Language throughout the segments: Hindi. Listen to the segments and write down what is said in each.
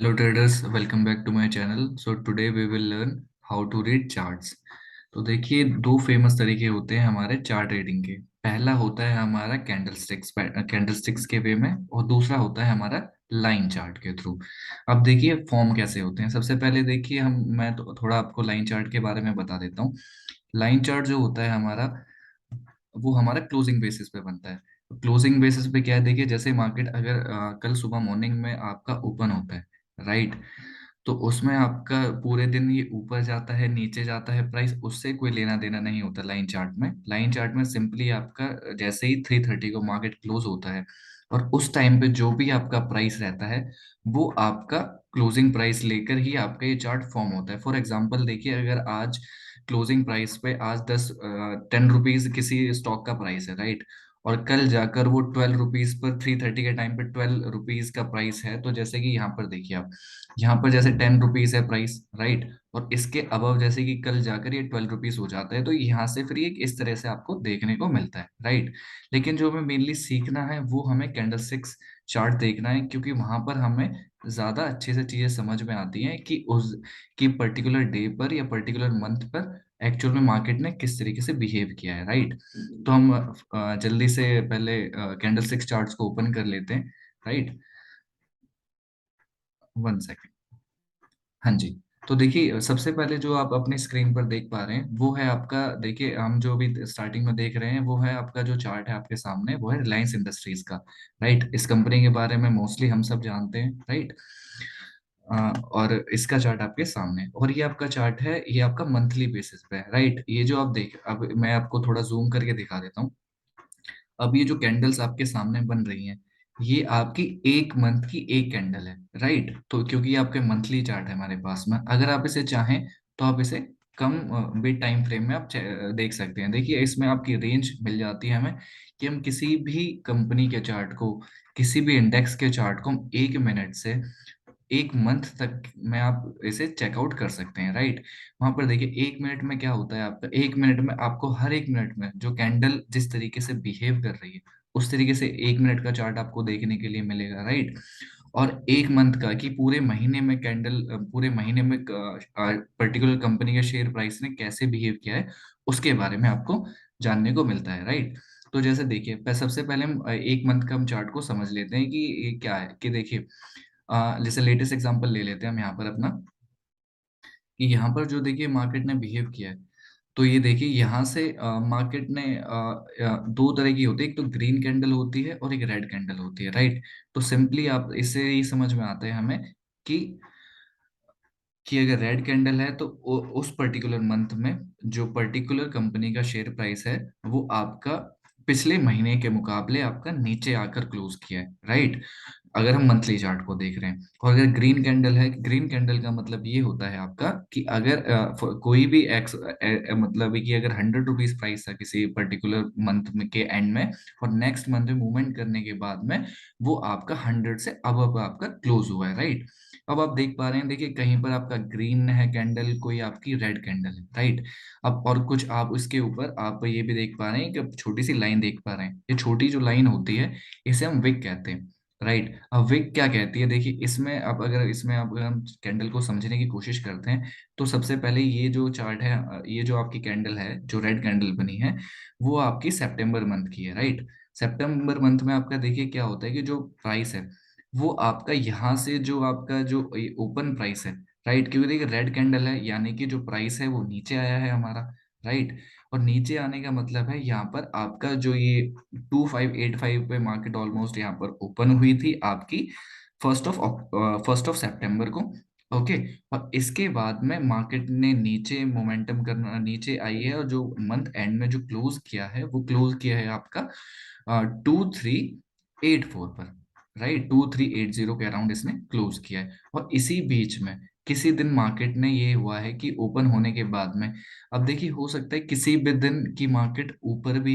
Hello traders, welcome back to my channel. So today we will learn how to read charts. तो देखिए दो फेमस तरीके होते हैं हमारे चार्ट रीडिंग के। पहला होता है हमारा कैंडलस्टिक्स के वे में, और दूसरा होता है हमारा लाइन चार्ट के थ्रू। अब देखिए फॉर्म कैसे होते हैं। सबसे पहले देखिए मैं तो थोड़ा आपको लाइन चार्ट के बारे में बता देता हूँ। लाइन चार्ट जो होता है हमारा, वो हमारा क्लोजिंग बेसिस पे बनता है। क्लोजिंग बेसिस पे क्या है, देखिए जैसे मार्केट अगर कल सुबह मॉर्निंग में आपका ओपन होता है, राइट, तो उसमें आपका पूरे दिन ये ऊपर जाता है नीचे जाता है प्राइस, उससे कोई लेना देना नहीं होता। लाइन चार्ट में सिंपली आपका जैसे ही 3:30 को मार्केट क्लोज होता है, और उस टाइम पे जो भी आपका प्राइस रहता है, वो आपका क्लोजिंग प्राइस लेकर ही आपका ये चार्ट फॉर्म होता है। फॉर एग्जांपल देखिए, अगर आज क्लोजिंग प्राइस पे आज 10 रुपीज किसी स्टॉक का प्राइस है, राइट, और कल जाकर वो 12 रुपीज पर 3:30 के टाइम पे 12 रुपीज का प्राइस है, तो जैसे कि यहाँ पर देखिए आप, यहाँ पर जैसे 10 रुपीज है प्राइस, राइट, और इसके अबव जैसे कि कल जाकर ये 12 रुपीज हो जाता है, तो यहाँ से फिर ये इस तरह से आपको देखने को मिलता है, राइट। लेकिन जो हमें मेनली सीखना है वो हमें कैंडलस्टिक्स चार्ट देखना है, क्योंकि वहां पर हमें ज्यादा अच्छे से चीजें समझ में आती हैं कि उस कि पर्टिकुलर डे पर या पर्टिकुलर मंथ पर एक्चुअल में मार्केट ने किस तरीके से बिहेव किया है, राइट। तो हम जल्दी से पहले कैंडलस्टिक्स चार्ट्स को ओपन कर लेते हैं, राइट। 1 सेकेंड। हाँ जी। तो देखिए सबसे पहले जो आप अपनी स्क्रीन पर देख पा रहे हैं वो है आपका, देखिए हम जो भी स्टार्टिंग में देख रहे हैं वो है आपका जो चार्ट है आपके सामने, वो है रिलायंस इंडस्ट्रीज का, राइट। इस कंपनी के बारे में मोस्टली हम सब जानते हैं, राइट। और इसका चार्ट आपके सामने है। और ये आपका चार्ट है, ये आपका मंथली बेसिस पे है, राइट। ये जो आप देख, अब मैं आपको थोड़ा जूम करके दिखा देता हूँ। अब ये जो कैंडल्स आपके सामने बन रही हैं, ये आपकी एक मंथ की एक कैंडल है, राइट। तो क्योंकि ये आपके मंथली चार्ट है हमारे पास में, अगर आप इसे चाहें तो आप इसे कम बिट टाइम फ्रेम में आप देख सकते हैं। देखिए इसमें आपकी रेंज मिल जाती है हमें, कि हम किसी भी कंपनी के चार्ट को, किसी भी इंडेक्स के चार्ट को हम 1 मिनट से 1 मंथ तक में आप इसे चेकआउट कर सकते हैं, राइट। वहां पर देखिए 1 मिनट में क्या होता है आपका, 1 मिनट में आपको हर 1 मिनट में जो कैंडल जिस तरीके से बिहेव कर रही है, उस तरीके से 1 मिनट का चार्ट आपको देखने के लिए मिलेगा, राइट। और 1 मंथ का, कि पूरे महीने में कैंडल, पूरे महीने में पर्टिकुलर कंपनी के शेयर प्राइस ने कैसे बिहेव किया है, उसके बारे में आपको जानने को मिलता है, राइट। तो जैसे देखिए सबसे पहले हम 1 मंथ का हम चार्ट को समझ लेते हैं कि ये क्या है। कि देखिए जैसे लेटेस्ट एग्जांपल ले लेते हैं हम यहाँ पर अपना, कि यहाँ पर जो देखिए मार्केट ने बिहेव किया है, तो ये देखिए यहाँ से मार्केट ने दो तरह की होती है, एक तो ग्रीन कैंडल होती है और एक रेड कैंडल होती है, राइट। तो सिंपली आप इससे ही समझ में आता है हमें कि अगर रेड कैंडल है तो उस पर्टिकुलर मंथ में जो पर्टिकुलर कंपनी का शेयर प्राइस है, वो आपका पिछले महीने के मुकाबले आपका नीचे आकर क्लोज किया है, राइट। अगर हम मंथली चार्ट को देख रहे हैं, और अगर ग्रीन कैंडल है, ग्रीन कैंडल का मतलब ये होता है आपका कि अगर कोई भी एक्स मतलब कि अगर 100 रुपीज प्राइस था किसी पर्टिकुलर मंथ में के एंड में, और नेक्स्ट मंथ में मूवमेंट करने के बाद में वो आपका 100 से अब आपका क्लोज हुआ है, राइट। अब आप देख पा रहे हैं, देखिए कहीं पर आपका ग्रीन है कैंडल, कोई आपकी रेड कैंडल है, राइट। अब और कुछ आप इसके ऊपर आप ये भी देख पा रहे हैं कि छोटी सी लाइन देख पा रहे हैं, ये छोटी जो लाइन होती है इसे हम विक कहते हैं, राइट। अब विक क्या कहती है, देखिए इसमें अब अगर इसमें अब अगर हम कैंडल को समझने की कोशिश करते हैं, तो सबसे पहले ये जो चार्ट है, ये जो आपकी कैंडल है जो रेड कैंडल बनी है, वो आपकी सितंबर मंथ की है, राइट। सितंबर मंथ में आपका देखिए क्या होता है कि जो प्राइस है, वो आपका यहाँ से जो आपका जो ओपन प्राइस है, राइट, क्योंकि देखिए रेड कैंडल है यानी कि जो प्राइस है वो नीचे आया है हमारा, राइट। और नीचे आने का मतलब है यहाँ पर आपका जो ये 2585 पे मार्केट ऑलमोस्ट यहाँ पर ओपन हुई थी आपकी फर्स्ट ऑफ सितंबर को, ओके। और इसके बाद में मार्केट ने नीचे मोमेंटम करना नीचे आई है, और जो मंथ एंड में जो क्लोज किया है वो क्लोज किया है आपका 2384 पर, राइट। 2380 के अराउंड इसने क्लोज किया है। और इसी बीच में किसी दिन मार्केट ने ये हुआ है कि ओपन होने के बाद में, अब देखिए हो सकता है किसी भी दिन की मार्केट ऊपर भी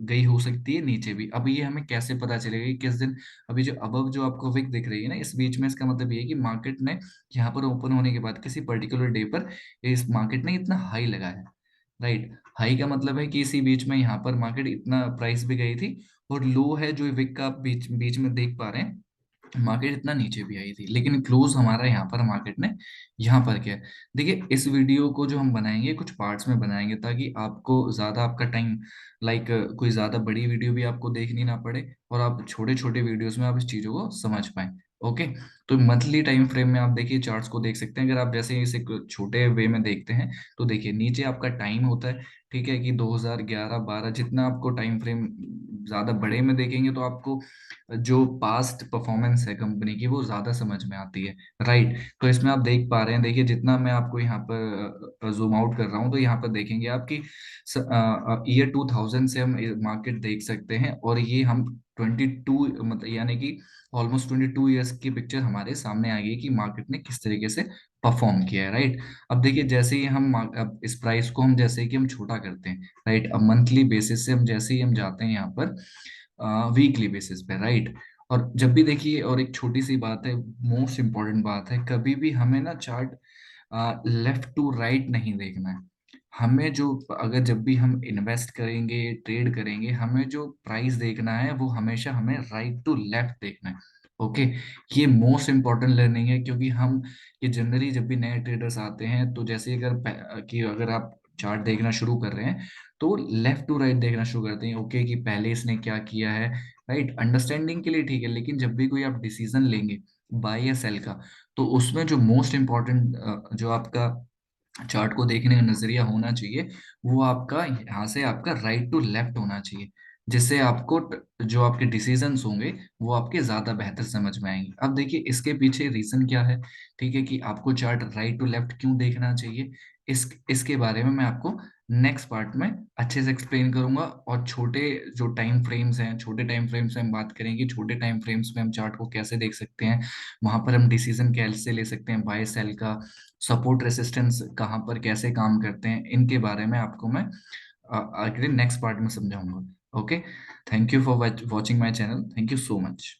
गई हो सकती है, नीचे भी। अब ये हमें कैसे पता चलेगा कि किस दिन, अभी जो अबव जो आपको विक दिख रही है ना इस बीच में, इसका मतलब ये है कि मार्केट ने यहाँ पर ओपन होने के बाद किसी पर्टिकुलर डे पर इस मार्केट ने इतना हाई लगाया है, राइट। हाई का मतलब है कि इसी बीच में यहाँ पर मार्केट इतना प्राइस भी गई थी, और लो है जो विक का आप बीच बीच में देख पा रहे हैं, मार्केट इतना नीचे भी आई थी, लेकिन क्लोज हमारा यहाँ पर मार्केट ने यहाँ पर क्या है। देखिए इस वीडियो को जो हम बनाएंगे कुछ पार्ट्स में बनाएंगे, ताकि आपको ज्यादा आपका टाइम लाइक कोई ज्यादा बड़ी वीडियो भी आपको देखनी ना पड़े, और आप छोटे छोटे वीडियोस में आप इस चीजों को समझ पाए। ओके। तो मंथली टाइम फ्रेम में आप देखिए चार्ट्स को देख सकते हैं। अगर आप जैसे इसे छोटे वे में देखते हैं तो देखिए नीचे आपका टाइम होता है, ठीक है, कि 2011-12, जितना आपको टाइम फ्रेम ज्यादा बड़े में देखेंगे तो आपको जो पास्ट परफॉर्मेंस है कंपनी की वो ज्यादा समझ में आती है, राइट। तो इसमें आप देख पा रहे हैं, देखिए जितना मैं आपको यहाँ पर जूम आउट कर रहा हूँ तो यहाँ पर देखेंगे आप कि ईयर 2000 से हम मार्केट देख सकते हैं, और ये हम 22 मतलब यानी कि ऑलमोस्ट 22 ईयर्स की पिक्चर हमारे सामने आ गई कि मार्केट ने किस तरीके से परफॉर्म किया है, राइट। अब देखिए जैसे ही अब इस प्राइस को हम जैसे कि हम छोटा करते हैं, राइट, अब मंथली बेसिस से हम जैसे ही हम जाते हैं यहाँ पर वीकली बेसिस पे, राइट। और जब भी देखिए, और एक छोटी सी बात है, मोस्ट इंपॉर्टेंट बात है, कभी भी हमें ना चार्ट लेफ्ट टू राइट नहीं देखना है। हमें जो अगर जब भी हम इन्वेस्ट करेंगे ट्रेड करेंगे, हमें जो प्राइस देखना है वो हमेशा हमें राइट टू लेफ्ट देखना है। ओके। ये मोस्ट इंपॉर्टेंट लर्निंग है, क्योंकि हम ये जनरली जब भी नए ट्रेडर्स आते हैं तो जैसे कि अगर आप चार्ट देखना शुरू कर रहे हैं तो लेफ्ट टू राइट देखना शुरू करते हैं, ओके, कि पहले इसने क्या किया है, राइट, अंडरस्टैंडिंग के लिए ठीक है। लेकिन जब भी कोई आप डिसीजन लेंगे बाय या सेल का, तो उसमें जो मोस्ट इम्पोर्टेंट जो आपका चार्ट को देखने का नजरिया होना चाहिए, वो आपका यहाँ से आपका राइट टू लेफ्ट होना चाहिए, जिससे आपको जो आपके डिसीजंस होंगे वो आपके ज्यादा बेहतर समझ में आएंगे। अब देखिए इसके पीछे रीजन क्या है, ठीक है, कि आपको चार्ट राइट टू लेफ्ट क्यों देखना चाहिए, इसके बारे में मैं आपको नेक्स्ट पार्ट में अच्छे से एक्सप्लेन करूंगा। और छोटे जो टाइम फ्रेम्स हैं, छोटे टाइम फ्रेम्स में हम बात करेंगे, छोटे टाइम फ्रेम्स में हम चार्ट को कैसे देख सकते हैं, वहां पर हम डिसीजन कैसे ले सकते हैं बाय सेल का, सपोर्ट रेसिस्टेंस कहाँ पर कैसे काम करते हैं, इनके बारे में आपको मैं अगले नेक्स्ट पार्ट में समझाऊंगा। Okay. Thank you for watching my channel. Thank you so much.